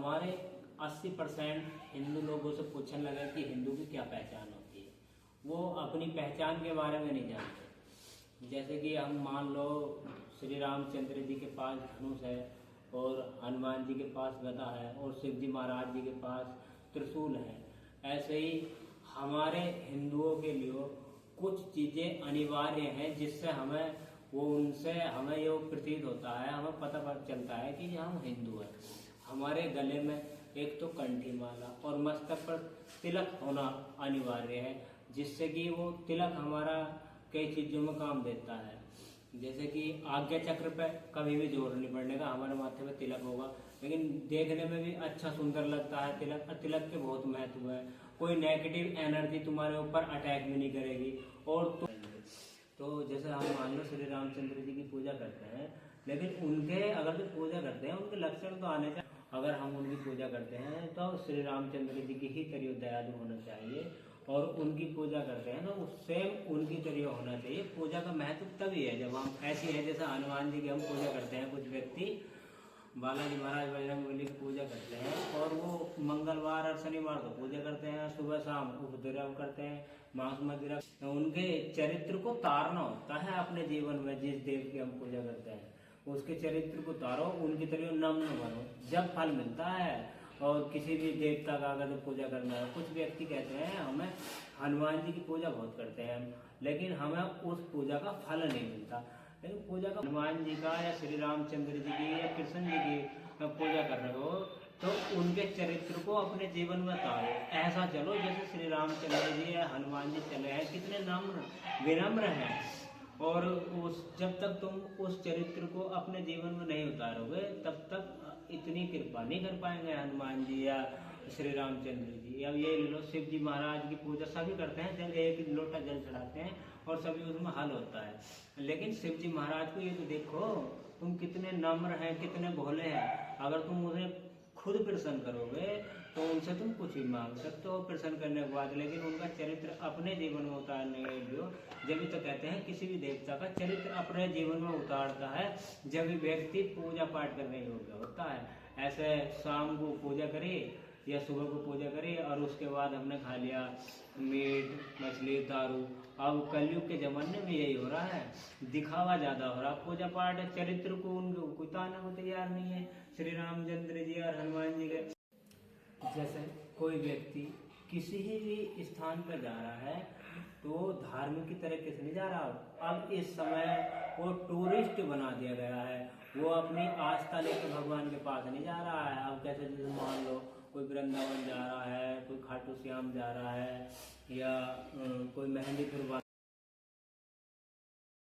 हमारे 80% हिंदू लोगों से पूछने लगा कि हिंदू की क्या पहचान होती है। वो अपनी पहचान के बारे में नहीं जानते। जैसे कि हम मान लो श्री रामचंद्र जी के पास धनुष है और हनुमान जी के पास गदा है और शिव जी महाराज जी के पास त्रिशूल है। ऐसे ही हमारे हिंदुओं के लिए कुछ चीज़ें अनिवार्य हैं जिससे उनसे हमें ये प्रतीत होता है, हमें पता चलता है कि हम हिंदू हैं। हमारे गले में एक तो कंठी माला और मस्तक पर तिलक होना अनिवार्य है, जिससे कि वो तिलक हमारा कई चीज़ों में काम देता है। जैसे कि आज्ञा चक्र पे कभी भी जोर नहीं पड़ने का, हमारे माथे पे तिलक होगा, लेकिन देखने में भी अच्छा सुंदर लगता है तिलक। तिलक के बहुत महत्व है। कोई नेगेटिव एनर्जी तुम्हारे ऊपर अटैक भी नहीं करेगी। और तो जैसे हम मान लो श्री रामचंद्र जी की पूजा करते हैं, लेकिन उनके अगर जो पूजा करते हैं उनके लक्षण तो आने चाहिए। अगर हम उनकी पूजा करते हैं तो श्री रामचंद्र जी की ही तरह दयालु होना चाहिए, और उनकी पूजा करते हैं तो सेम उनकी तरह होना चाहिए। पूजा का महत्व तभी है जब हम ऐसी है, जैसे हनुमान जी की हम पूजा करते हैं, कुछ व्यक्ति बालाजी महाराज बजरंगबली की पूजा करते हैं और वो मंगलवार और शनिवार को पूजा करते हैं, सुबह शाम उपद्रव करते हैं, मांस मदिरा। तो उनके चरित्र को तारना होता है अपने जीवन में। जिस देव की हम पूजा करते हैं उसके चरित्र को तारो, उनकी तरह नम्र बनो, जब फल मिलता है। और किसी भी देवता का अगर पूजा करना है, कुछ व्यक्ति कहते हैं हमें हनुमान जी की पूजा बहुत करते हैं हम, लेकिन हमें उस पूजा का फल नहीं मिलता। लेकिन पूजा का हनुमान जी का या श्री रामचंद्र जी की या कृष्ण जी की पूजा कर रहे हो तो उनके चरित्र को अपने जीवन में उतारो। ऐसा चलो जैसे श्री रामचंद्र जी या हनुमान जी चले हैं, कितने नम्र विनम्र हैं। और जब तक तुम उस चरित्र को अपने जीवन में नहीं उतारोगे तब तक इतनी कृपा नहीं कर पाएंगे हनुमान जी या श्री रामचंद्र जी। अब ये लो, शिव जी महाराज की पूजा सभी करते हैं, जल एक लोटा जल चढ़ाते हैं और सभी उसमें हल होता है। लेकिन शिव जी महाराज को ये तो देखो, तुम कितने नम्र हैं, कितने भोले हैं। अगर तुम उन्हें खुद प्रसन्न करोगे तो उनसे तुम कुछ भी मांग सकते हो प्रसन्न करने के बाद। लेकिन उनका चरित्र अपने जीवन में उतारने के लिए जब भी तो कहते हैं किसी भी देवता का चरित्र अपने जीवन में उतारता है जब भी व्यक्ति पूजा पाठ करने योग्य होता है। ऐसे शाम को पूजा करिए या सुबह को पूजा करिए और उसके बाद हमने खा लिया मीट मछली दारू। अब कलयुग के जमाने में यही हो रहा है, दिखावा ज्यादा हो रहा। पूजा पाठ चरित्र को उनको उतारने को तैयार नहीं है श्री रामचंद्र जी और हनुमान जी के। जैसे कोई व्यक्ति किसी भी स्थान पर जा रहा है तो धार्मिक की तरीके से नहीं जा रहा। अब इस समय वो टूरिस्ट बना दिया गया है, वो अपनी आस्था लेकर भगवान के पास नहीं जा रहा है। अब कैसे जैसे मान लो कोई वृंदावन जा रहा है, कोई खाटू श्याम जा रहा है या कोई मेहंदीपुर